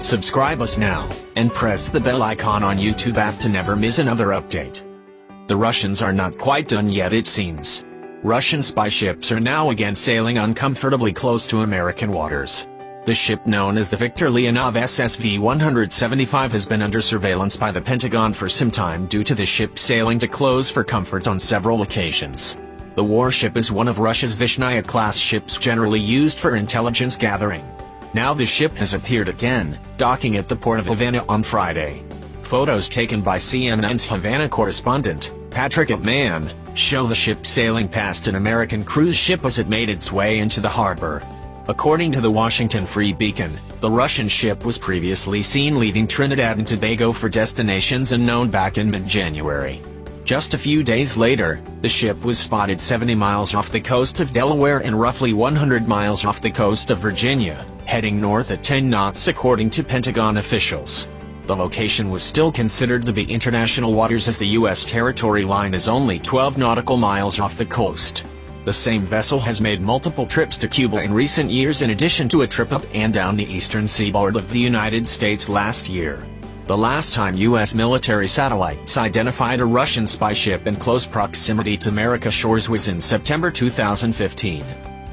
Subscribe us now, and press the bell icon on YouTube app to never miss another update. The Russians are not quite done yet, it seems. Russian spy ships are now again sailing uncomfortably close to American waters. The ship known as the Viktor Leonov SSV-175 has been under surveillance by the Pentagon for some time due to the ship sailing too close for comfort on several occasions. The warship is one of Russia's Vyshnaya-class ships generally used for intelligence gathering. Now the ship has appeared again, docking at the port of Havana on Friday. Photos taken by CNN's Havana correspondent, Patrick Mann, show the ship sailing past an American cruise ship as it made its way into the harbor. According to the Washington Free Beacon, the Russian ship was previously seen leaving Trinidad and Tobago for destinations unknown back in mid-January. Just a few days later, the ship was spotted 70 miles off the coast of Delaware and roughly 100 miles off the coast of Virginia, heading north at 10 knots according to Pentagon officials. The location was still considered to be international waters as the U.S. territory line is only 12 nautical miles off the coast. The same vessel has made multiple trips to Cuba in recent years in addition to a trip up and down the eastern seaboard of the United States last year. The last time U.S. military satellites identified a Russian spy ship in close proximity to American shores was in September 2015.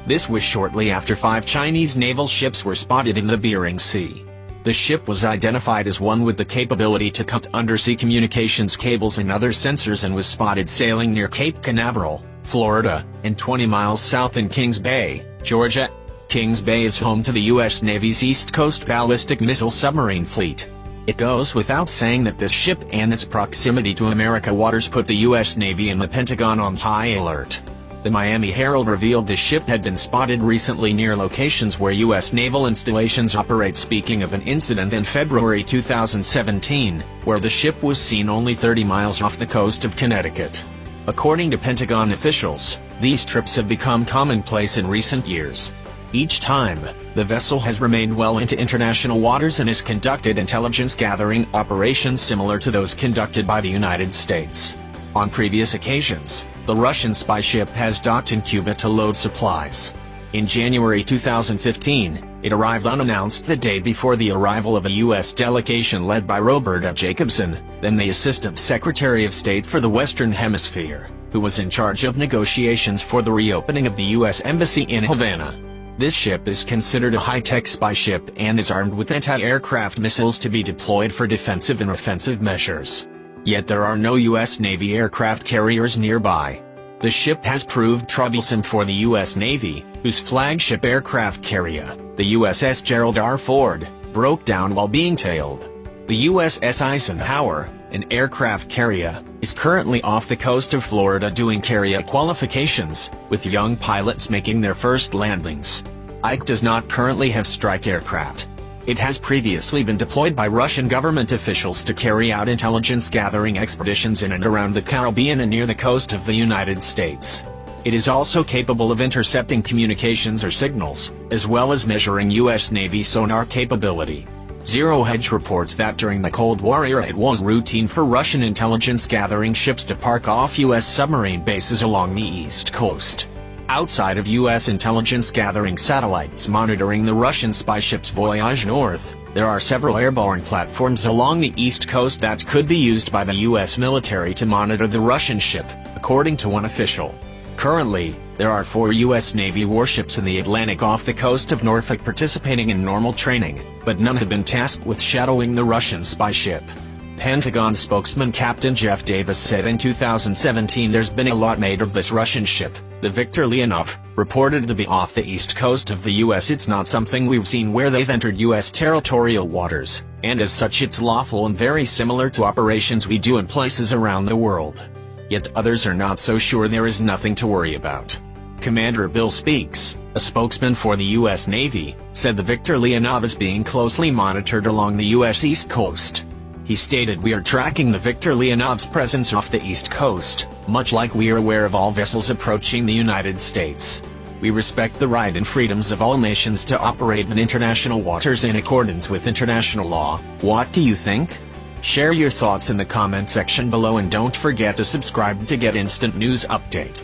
This was shortly after 5 Chinese naval ships were spotted in the Bering Sea. The ship was identified as one with the capability to cut undersea communications cables and other sensors and was spotted sailing near Cape Canaveral, Florida, and 20 miles south in Kings Bay, Georgia. Kings Bay is home to the U.S. Navy's East Coast ballistic missile submarine fleet. It goes without saying that this ship and its proximity to American waters put the U.S. Navy and the Pentagon on high alert. The Miami Herald revealed the ship had been spotted recently near locations where U.S. naval installations operate, speaking of an incident in February 2017, where the ship was seen only 30 miles off the coast of Connecticut. According to Pentagon officials, these trips have become commonplace in recent years. Each time, the vessel has remained well into international waters and has conducted intelligence gathering operations similar to those conducted by the United States. On previous occasions, the Russian spy ship has docked in Cuba to load supplies. In January 2015, it arrived unannounced the day before the arrival of a U.S. delegation led by Roberta Jacobson, then the Assistant Secretary of State for the Western Hemisphere, who was in charge of negotiations for the reopening of the U.S. Embassy in Havana. This ship is considered a high-tech spy ship and is armed with anti-aircraft missiles to be deployed for defensive and offensive measures. Yet there are no U.S. Navy aircraft carriers nearby. The ship has proved troublesome for the U.S. Navy, whose flagship aircraft carrier, the USS Gerald R. Ford, broke down while being tailed. The USS Eisenhower, an aircraft carrier, is currently off the coast of Florida doing carrier qualifications, with young pilots making their first landings. Ike does not currently have strike aircraft. It has previously been deployed by Russian government officials to carry out intelligence gathering expeditions in and around the Caribbean and near the coast of the United States. It is also capable of intercepting communications or signals, as well as measuring U.S. Navy sonar capability. Zero Hedge reports that during the Cold War era it was routine for Russian intelligence gathering ships to park off U.S. submarine bases along the East Coast. Outside of U.S. intelligence gathering satellites monitoring the Russian spy ship's voyage north, there are several airborne platforms along the East Coast that could be used by the U.S. military to monitor the Russian ship, according to one official. Currently, there are 4 U.S. Navy warships in the Atlantic off the coast of Norfolk participating in normal training, but none have been tasked with shadowing the Russian spy ship. Pentagon spokesman Captain Jeff Davis said in 2017 there's been a lot made of this Russian ship, the Viktor Leonov, reported to be off the east coast of the U.S. It's not something we've seen where they've entered U.S. territorial waters, and as such it's lawful and very similar to operations we do in places around the world. Yet others are not so sure. There is nothing to worry about. Commander Bill Speaks, a spokesman for the U.S. Navy, said the Viktor Leonov is being closely monitored along the U.S. East Coast. He stated, "We are tracking the Viktor Leonov's presence off the East Coast, much like we are aware of all vessels approaching the United States. We respect the right and freedoms of all nations to operate in international waters in accordance with international law." What do you think? Share your thoughts in the comment section below and don't forget to subscribe to get instant news update.